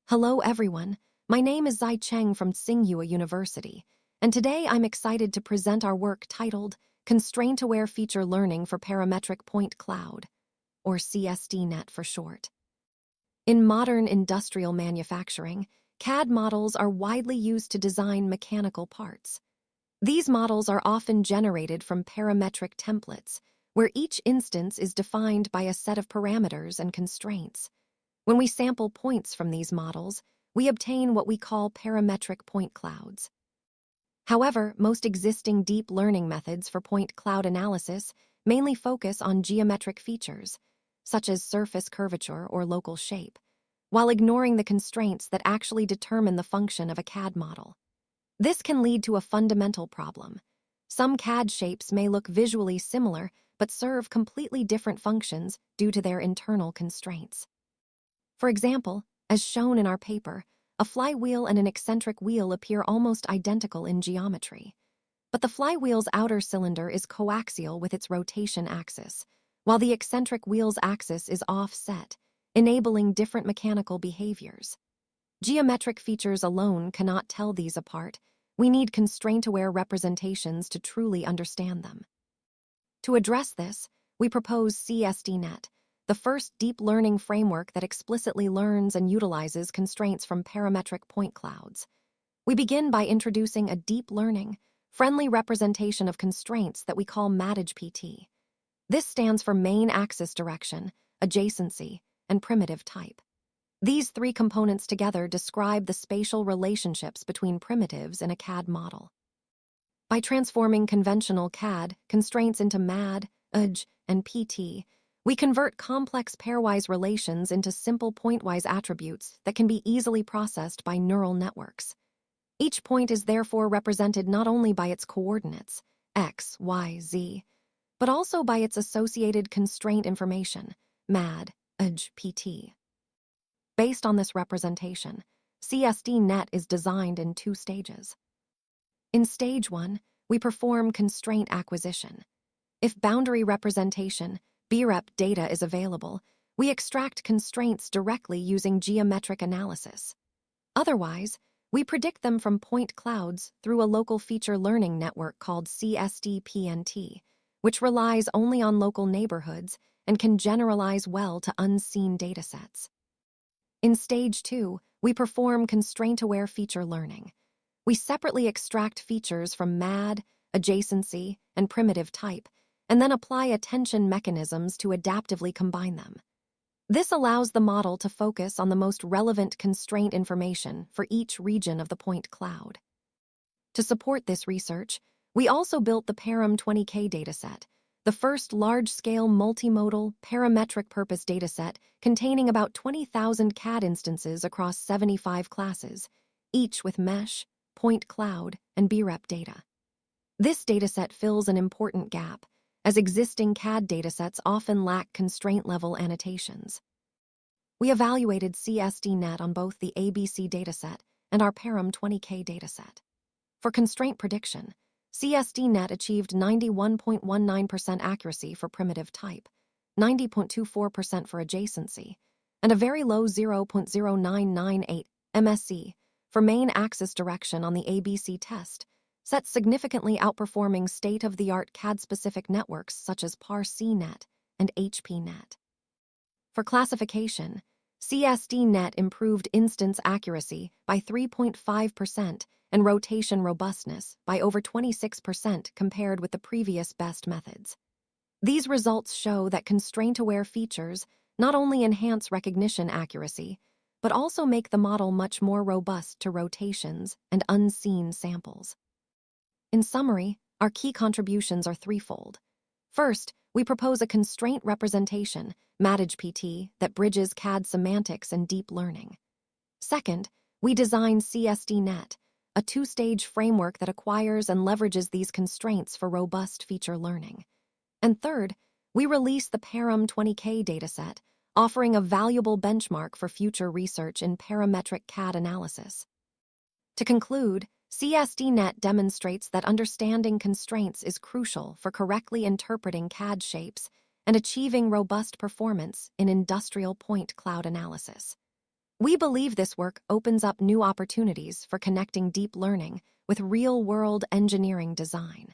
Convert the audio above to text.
Hello everyone, my name is Zai Cheng from Tsinghua University, and today I'm excited to present our work titled Constraint-Aware Feature Learning for Parametric Point Cloud, or CSDNet for short. In modern industrial manufacturing, CAD models are widely used to design mechanical parts. These models are often generated from parametric templates, where each instance is defined by a set of parameters and constraints. When we sample points from these models, we obtain what we call parametric point clouds. However, most existing deep learning methods for point cloud analysis mainly focus on geometric features, such as surface curvature or local shape, while ignoring the constraints that actually determine the function of a CAD model. This can lead to a fundamental problem. Some CAD shapes may look visually similar but serve completely different functions due to their internal constraints. For example, as shown in our paper, a flywheel and an eccentric wheel appear almost identical in geometry. But the flywheel's outer cylinder is coaxial with its rotation axis, while the eccentric wheel's axis is offset, enabling different mechanical behaviors. Geometric features alone cannot tell these apart. We need constraint-aware representations to truly understand them. To address this, we propose CSDNet, the first deep learning framework that explicitly learns and utilizes constraints from parametric point clouds. We begin by introducing a deep learning, friendly representation of constraints that we call MADAGE-PT. This stands for main axis direction, adjacency, and primitive type. These three components together describe the spatial relationships between primitives in a CAD model. By transforming conventional CAD constraints into MAD, AJ, and PT, we convert complex pairwise relations into simple pointwise attributes that can be easily processed by neural networks. Each point is therefore represented not only by its coordinates, x, y, z, but also by its associated constraint information, MAD, AJ, PT. Based on this representation, CSDNet is designed in two stages. In stage 1, we perform constraint acquisition. If boundary representation, breif data is available, we extract constraints directly using geometric analysis. Otherwise, we predict them from point clouds through a local feature learning network called CSDPNT, which relies only on local neighborhoods and can generalize well to unseen datasets. In stage 2, we perform constraint-aware feature learning. We separately extract features from MAD, adjacency, and primitive type, and then apply attention mechanisms to adaptively combine them. This allows the model to focus on the most relevant constraint information for each region of the point cloud. To support this research, we also built the Param20K dataset, the first large-scale multimodal parametric purpose dataset containing about 20,000 CAD instances across 75 classes, each with mesh, point cloud, and breif data. This dataset fills an important gap, as existing CAD datasets often lack constraint-level annotations. We evaluated CSDNet on both the ABC dataset and our Param20K dataset. For constraint prediction, CSDNet achieved 91.19% accuracy for primitive type, 90.24% for adjacency, and a very low 0.0998 MSE for main axis direction on the ABC test, set significantly outperforming state-of-the-art CAD-specific networks such as PAR-CNet and HPNet. For classification, CSDNet improved instance accuracy by 3.5% and rotation robustness by over 26% compared with the previous best methods. These results show that constraint-aware features not only enhance recognition accuracy, but also make the model much more robust to rotations and unseen samples. In summary, our key contributions are threefold. First, we propose a constraint representation, MADAGE-PT, that bridges CAD semantics and deep learning. Second, we design CSDNet, a two-stage framework that acquires and leverages these constraints for robust feature learning. And third, we release the Param20K dataset, offering a valuable benchmark for future research in parametric CAD analysis. To conclude, CSDNet demonstrates that understanding constraints is crucial for correctly interpreting CAD shapes and achieving robust performance in industrial point cloud analysis. We believe this work opens up new opportunities for connecting deep learning with real-world engineering design.